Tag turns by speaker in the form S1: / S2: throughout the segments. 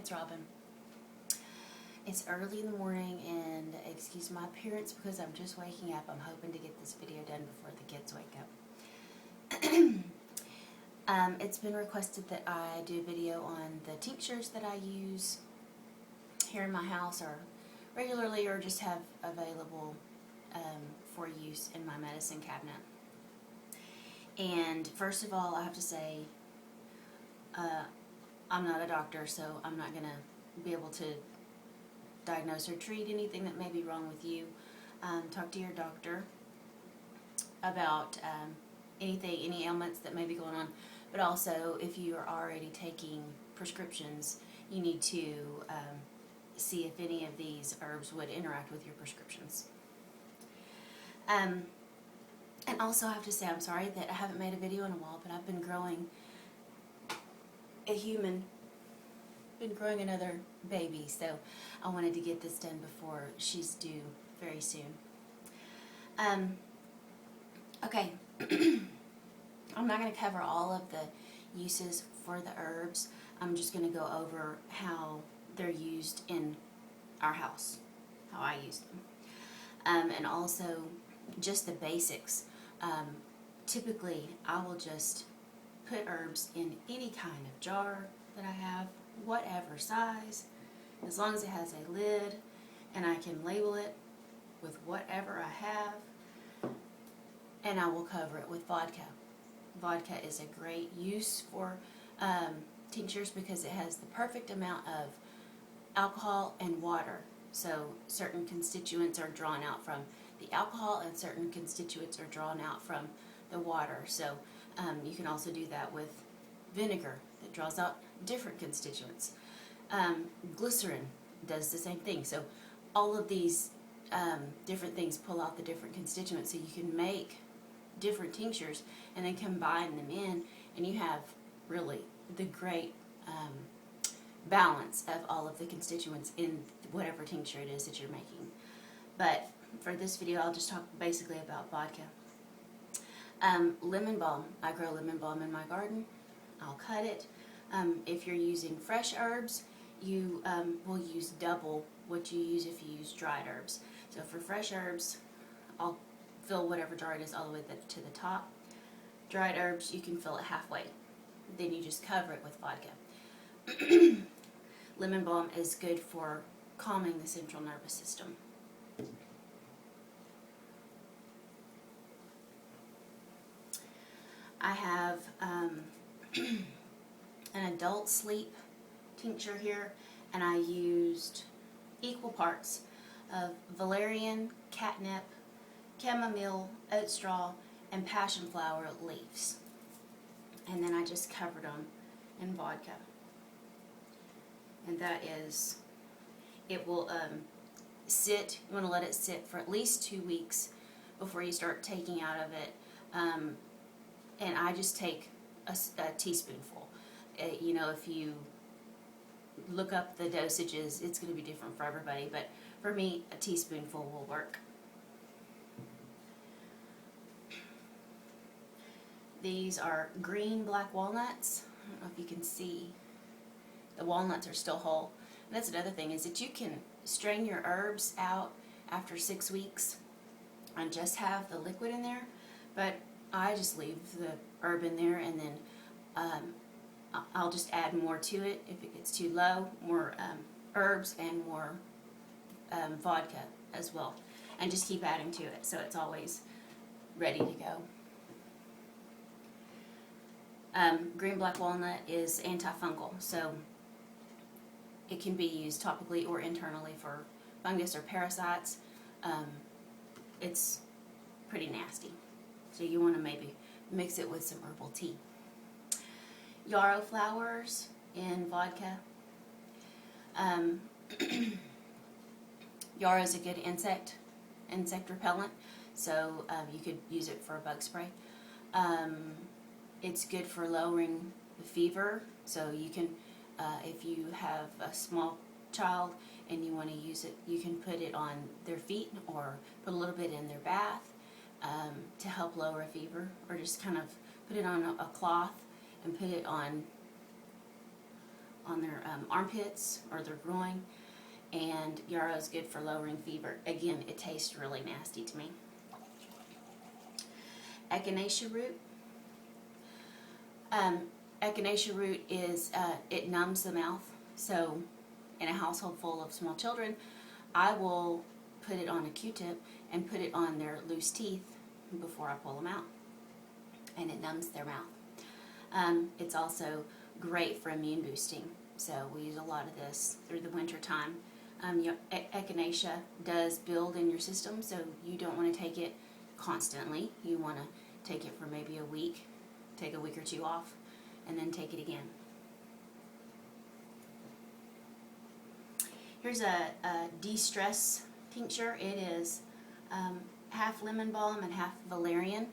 S1: it's Robin. It's early in the morning, and excuse my appearance because I'm just waking up. I'm hoping to get this video done before the kids wake up. It's been requested that I do a video on the tinctures that I use here in my house, or regularly, or just have available for use in my medicine cabinet. And first of all, I have to say, I'm not a doctor, so I'm not going to be able to diagnose or treat anything that may be wrong with you. Talk to your doctor about any ailments that may be going on. But also, if you are already taking prescriptions, you need to see if any of these herbs would interact with your prescriptions. And also, I have to say, I'm sorry that I haven't made a video in a while, but I've been growing another baby, so I wanted to get this done before she's due very soon. Okay, I'm not going to cover all of the uses for the herbs. I'm just going to go over how they're used in our house, how I use them, and also just the basics. Typically, I will just put herbs in any kind of jar that I have, whatever size, as long as it has a lid and I can label it with whatever I have, and I will cover it with vodka. Vodka is a great use for tinctures because it has the perfect amount of alcohol and water. So certain constituents are drawn out from the alcohol and certain constituents are drawn out from the water. So you can also do that with vinegar that draws out different constituents. Glycerin does the same thing. So all of these different things pull out the different constituents, so you can make different tinctures and then combine them in, and you have really the great balance of all of the constituents in whatever tincture it is that you're making. But for this video, I'll just talk basically about vodka. Lemon balm. I grow lemon balm in my garden. I'll cut it. If you're using fresh herbs, you will use double what you use if you use dried herbs. So for fresh herbs, I'll fill whatever jar it is all the way to the top. Dried herbs, you can fill it halfway. Then you just cover it with vodka. Lemon balm is good for calming the central nervous system. I have an adult sleep tincture here, and I used equal parts of valerian, catnip, chamomile, oat straw, and passion flower leaves. And then I just covered them in vodka. And that is, it will sit, you want to let it sit for at least 2 weeks before you start taking out of it. And I just take a teaspoonful. You know, if you look up the dosages, it's going to be different for everybody, but for me, a teaspoonful will work. These are green black walnuts. I don't know if you can see. The walnuts are still whole. And that's another thing, is that you can strain your herbs out after 6 weeks and just have the liquid in there, but I just leave the herb in there, and then I'll just add more to it if it gets too low, more herbs and more vodka as well, and just keep adding to it so it's always ready to go. Green black walnut is antifungal, so it can be used topically or internally for fungus or parasites. It's pretty nasty, so you want to maybe mix it with some herbal tea. Yarrow flowers in vodka. Yarrow is a good insect repellent, so you could use it for a bug spray. It's good for lowering the fever, so you can, if you have a small child and you want to use it, you can put it on their feet or put a little bit in their bath to help lower a fever, or just kind of put it on a cloth and put it on on their armpits or their groin. And yarrow is good for lowering fever. Again, it tastes really nasty to me. Echinacea root. Echinacea root is, it numbs the mouth. So in a household full of small children, I will put it on a Q-tip and put it on their loose teeth before I pull them out. And it numbs their mouth. It's also great for immune boosting. So we use a lot of this through the winter time. Echinacea does build in your system, so you don't want to take it constantly. You want to take it for maybe a week, take a week or two off, and then take it again. Here's a de-stress tincture. It is half lemon balm and half valerian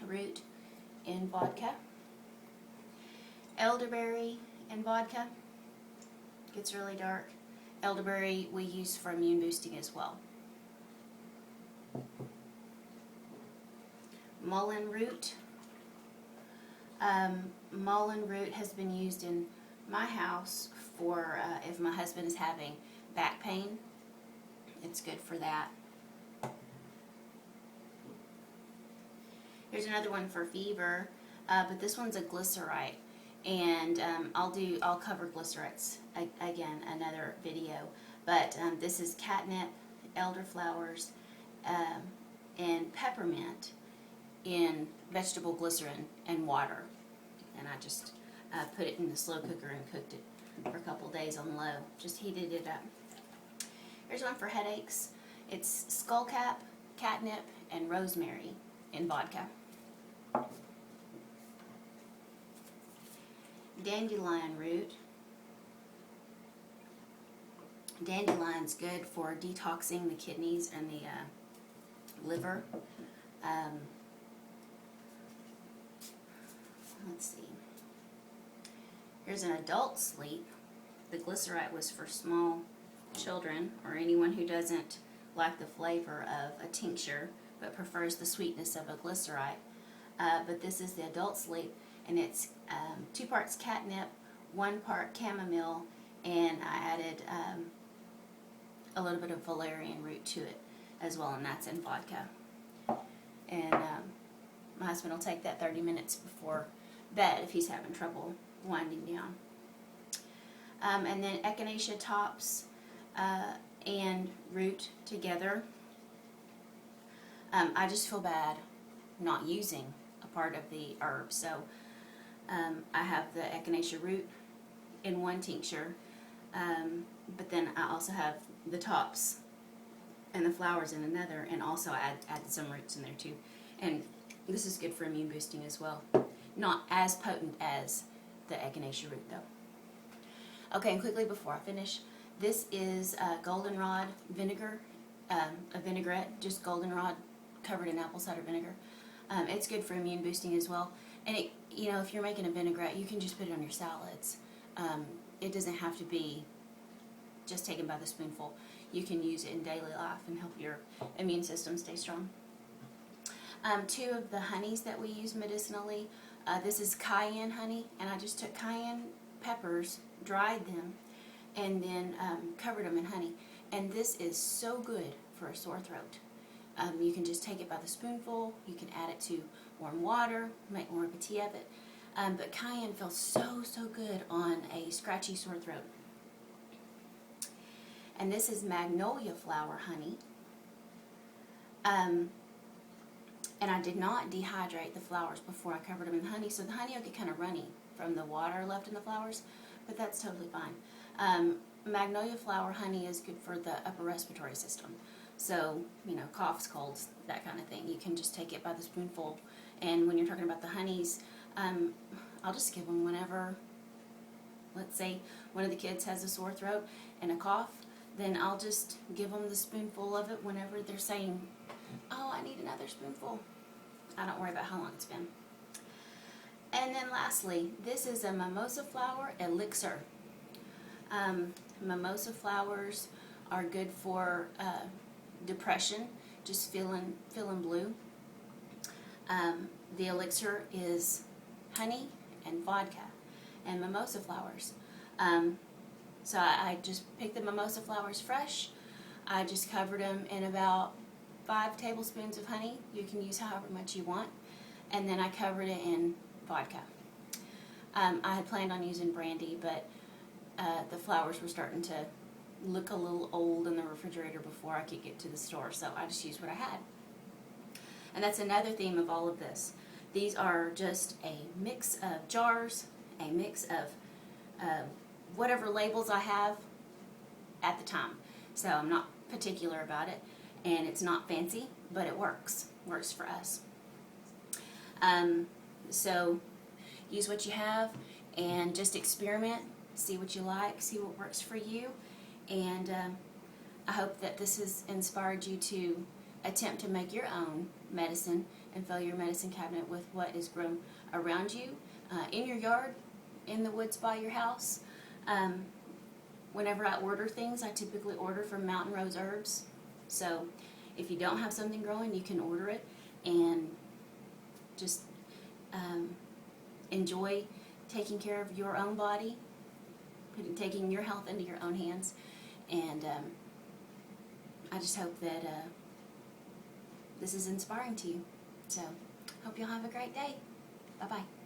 S1: root in vodka. Elderberry in vodka. Gets really dark. Elderberry we use for immune boosting as well. Mullein root. Mullein root has been used in my house for if my husband is having back pain. It's good for that. Here's another one for fever, but this one's a glycerite. And I'll cover glycerites again another video, but this is catnip, elderflowers, and peppermint in vegetable glycerin and water, and I just put it in the slow cooker and cooked it for a couple days on low, just heated it up. Here's one for headaches. It's skullcap, catnip, and rosemary in vodka. Dandelion root. Dandelion's good for detoxing the kidneys and the liver. Let's see. Here's an adult sleep. The glycerite was for small children or anyone who doesn't like the flavor of a tincture but prefers the sweetness of a glycerite. But this is the adult sleep, and it's 2 parts catnip, 1 part chamomile, and I added a little bit of valerian root to it as well, and that's in vodka. And my husband will take that 30 minutes before bed if he's having trouble winding down. And then echinacea tops and root together. I just feel bad not using a part of the herb, so I have the echinacea root in one tincture, but then I also have the tops and the flowers in another, and also add some roots in there too. And this is good for immune boosting as well. Not as potent as the echinacea root though. Okay, and quickly before I finish, this is goldenrod vinegar, a vinaigrette, just goldenrod covered in apple cider vinegar. It's good for immune boosting as well. And it, if you're making a vinaigrette, you can just put it on your salads. It doesn't have to be just taken by the spoonful. You can use it in daily life and help your immune system stay strong. 2 of the honeys that we use medicinally, this is cayenne honey, and I just took cayenne peppers, dried them, and then covered them in honey. And this is so good for a sore throat. You can just take it by the spoonful. You can add it to warm water, make more of a tea of it. But cayenne feels so good on a scratchy sore throat. And this is magnolia flower honey. And I did not dehydrate the flowers before I covered them in honey, so the honey will get kind of runny from the water left in the flowers, but that's totally fine. Magnolia flower honey is good for the upper respiratory system. So, coughs, colds, that kind of thing. You can just take it by the spoonful. And when you're talking about the honeys, I'll just give them whenever, let's say one of the kids has a sore throat and a cough, then I'll just give them the spoonful of it whenever they're saying, oh, I need another spoonful. I don't worry about how long it's been. And then lastly, this is a mimosa flower elixir. Mimosa flowers are good for depression, just feeling blue. The elixir is honey and vodka and mimosa flowers. So I just picked the mimosa flowers fresh. I just covered them in about 5 tablespoons of honey. You can use however much you want. And then I covered it in vodka. I had planned on using brandy, but the flowers were starting to look a little old in the refrigerator before I could get to the store, so I just used what I had. And that's another theme of all of this. These are just a mix of jars, a mix of whatever labels I have at the time. So I'm not particular about it, and it's not fancy, but it works for us. So use what you have and just experiment, see what you like, see what works for you, and I hope that this has inspired you to attempt to make your own medicine and fill your medicine cabinet with what is grown around you, in your yard, in the woods by your house. Whenever I order things, I typically order from Mountain Rose Herbs. So if you don't have something growing, you can order it and just enjoy taking care of your own body, taking your health into your own hands. And I just hope that this is inspiring to you. So hope you'll have a great day. Bye-bye.